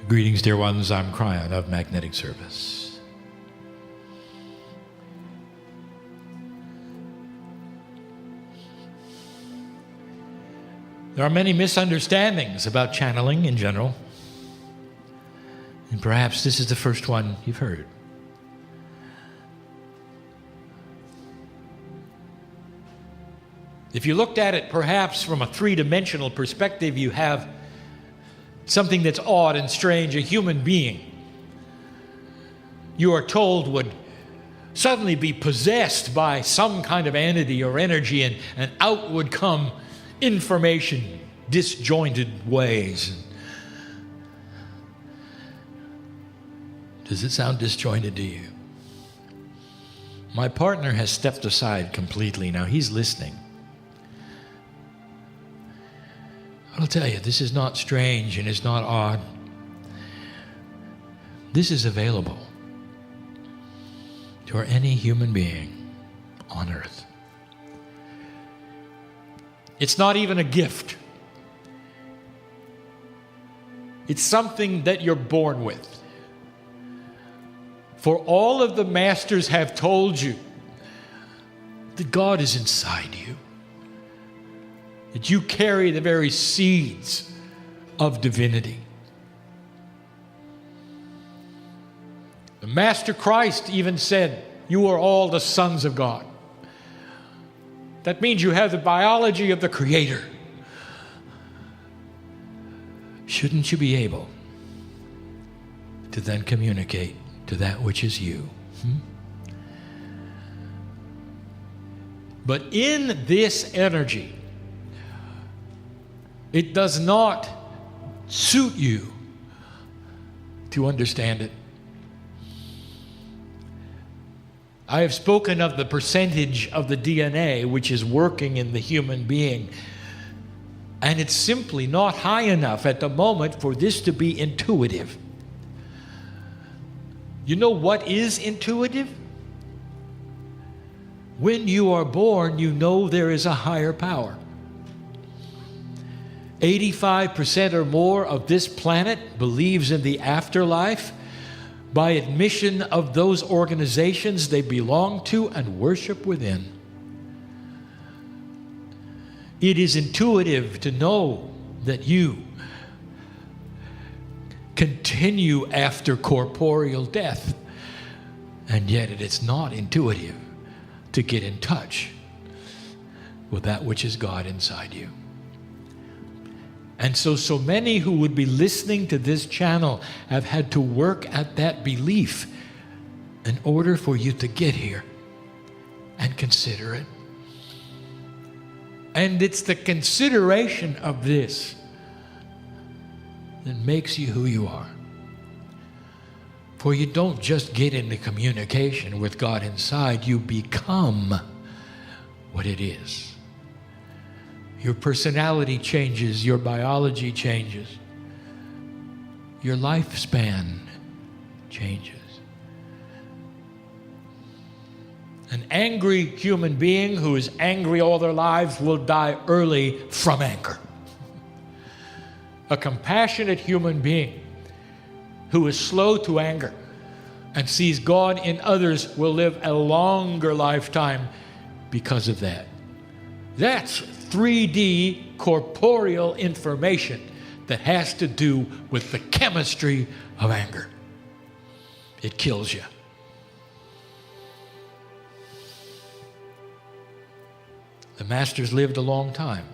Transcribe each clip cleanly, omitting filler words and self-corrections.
Greetings, dear ones. I'm Kryon of Magnetic Service. There are many misunderstandings about channeling in general, and perhaps this is the first one you've heard. If you looked at it perhaps from a three-dimensional perspective, you have something that's odd and strange, a human being you are told would suddenly be possessed by some kind of entity or energy, and out would come information, disjointed ways. Does it sound disjointed to you? My partner has stepped aside completely. Now he's listening. I'll tell you, this is not strange and it's not odd. This is available to any human being on earth. It's not even a gift. It's something that you're born with. For all of the masters have told you that God is inside you, that you carry the very seeds of divinity. The Master Christ even said, "You are all the sons of God." That means you have the biology of the Creator. Shouldn't you be able to then communicate to that which is you? But in this energy, it does not suit you to understand it. I have spoken of the percentage of the DNA which is working in the human being, and it's simply not high enough at the moment for this to be intuitive. You know what is intuitive? When you are born, you know there is a higher power. 85% or more of this planet believes in the afterlife by admission of those organizations they belong to and worship within. It is intuitive to know that you continue after corporeal death, and yet it is not intuitive to get in touch with that which is God inside you. And so many who would be listening to this channel have had to work at that belief in order for you to get here and consider it. And it's the consideration of this that makes you who you are. For you don't just get into communication with God inside, you become what it is. Your personality changes, your biology changes, your lifespan changes. An angry human being who is angry all their lives will die early from anger. A compassionate human being who is slow to anger and sees God in others will live a longer lifetime because of that. That's 3D corporeal information that has to do with the chemistry of anger. It kills you. The masters lived a long time.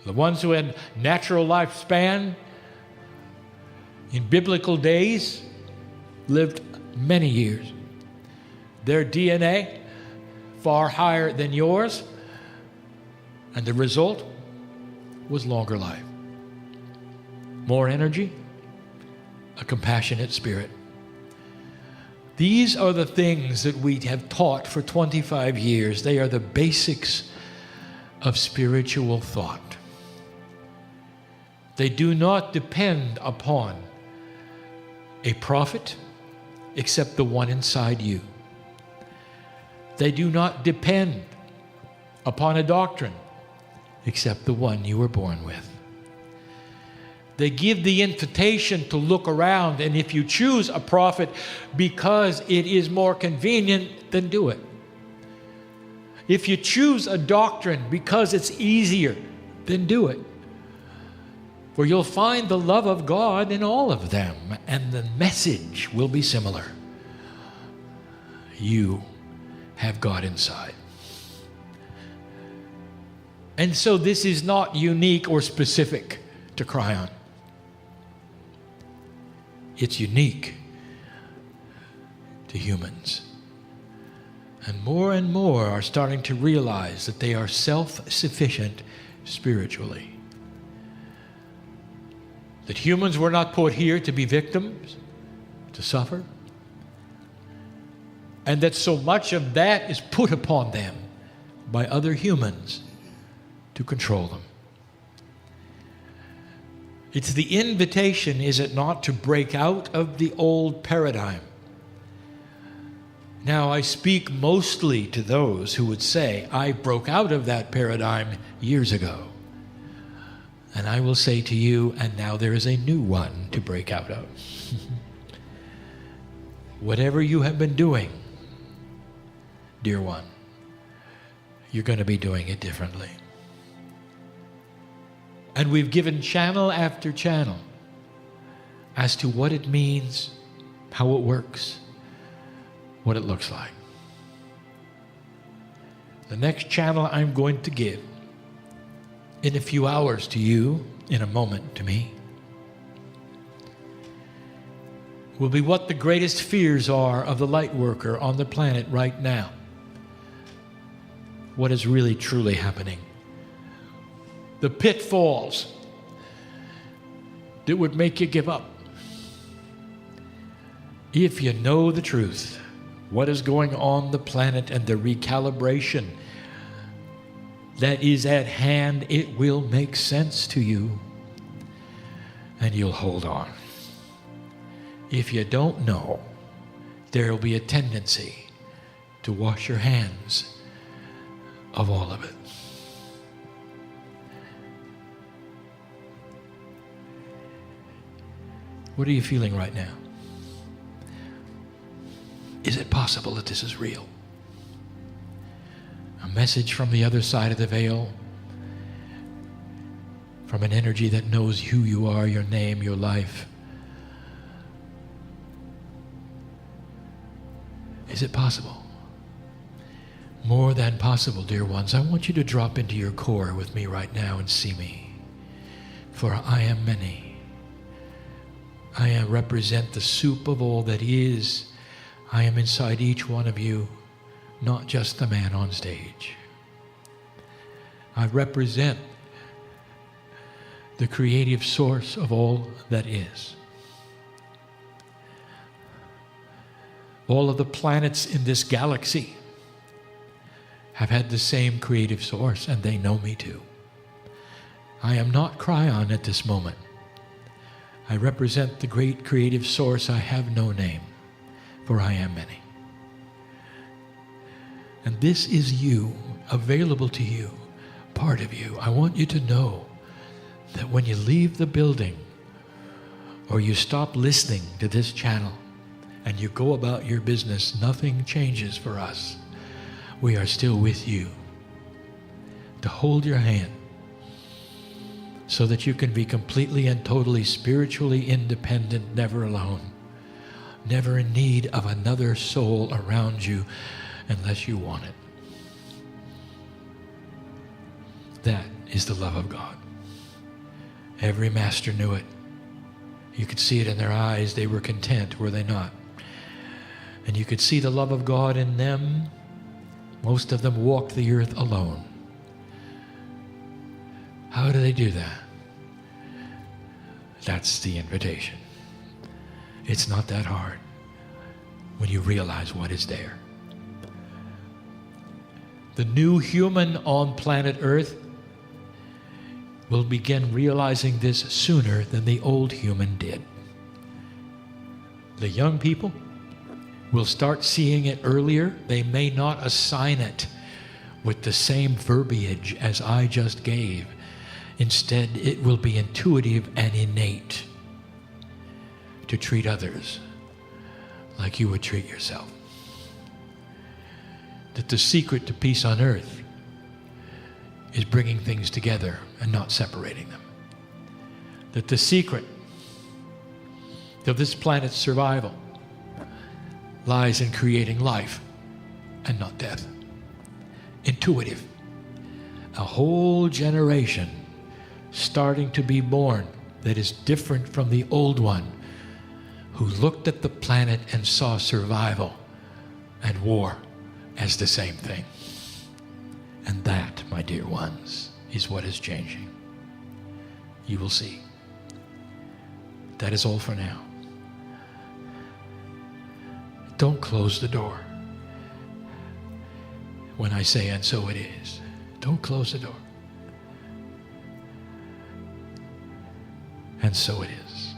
The ones who had natural lifespan in biblical days lived many years. Their DNA far higher than yours, and the result was longer life, more energy, a compassionate spirit. These are the things that we have taught for 25 years. They are the basics of spiritual thought. They do not depend upon a prophet except the one inside you. They do not depend upon a doctrine except the one you were born with. They give the invitation to look around, and if you choose a prophet because it is more convenient, then do it. If you choose a doctrine because it's easier, then do it. For you'll find the love of God in all of them, and the message will be similar. You have God inside. And so this is not unique or specific to Kryon. It's unique to humans. And more are starting to realize that they are self-sufficient spiritually. That humans were not put here to be victims, to suffer. And that so much of that is put upon them by other humans to control them. It's the invitation, is it not, to break out of the old paradigm. Now, I speak mostly to those who would say, I broke out of that paradigm years ago. And I will say to you, and now there is a new one to break out of. Whatever you have been doing, dear one, you're going to be doing it differently. And we've given channel after channel as to what it means, how it works, what it looks like. The next channel I'm going to give in a few hours to you, in a moment to me, will be what the greatest fears are of the light worker on the planet right now. What is really truly happening. The pitfalls that would make you give up. If you know the truth, what is going on the planet and the recalibration that is at hand, it will make sense to you and you'll hold on. If you don't know, there will be a tendency to wash your hands of all of it. What are you feeling right now? Is it possible that this is real? A message from the other side of the veil, from an energy that knows who you are, your name, your life. Is it possible? More than possible, dear ones. I want you to drop into your core with me right now and see me. For I am many. I represent the soup of all that is. I am inside each one of you, not just the man on stage. I represent the creative source of all that is. All of the planets in this galaxy have had the same creative source, and they know me too. I am not Kryon at this moment. I represent the great creative source. I have no name, for I am many. And this is you, available to you, part of you. I want you to know that when you leave the building or you stop listening to this channel and you go about your business, nothing changes for us. We are still with you to hold your hand so that you can be completely and totally spiritually independent, never alone, never in need of another soul around you unless you want it. That is the love of God. Every master knew it. You could see it in their eyes. They were content, were they not? And you could see the love of God in them. Most of them walked the earth alone. How do they do that? That's the invitation. It's not that hard when you realize what is there. The new human on planet Earth will begin realizing this sooner than the old human did. The young people will start seeing it earlier. They may not assign it with the same verbiage as I just gave Instead, it will be intuitive and innate to treat others like you would treat yourself. That the secret to peace on earth is bringing things together and not separating them. That the secret of this planet's survival lies in creating life and not death. Intuitive. A whole generation starting to be born that is different from the old one, who looked at the planet and saw survival and war as the same thing. And that, my dear ones, is what is changing. You will see. That is all for now. Don't close the door when I say, and so it is. Don't close the door. And so it is.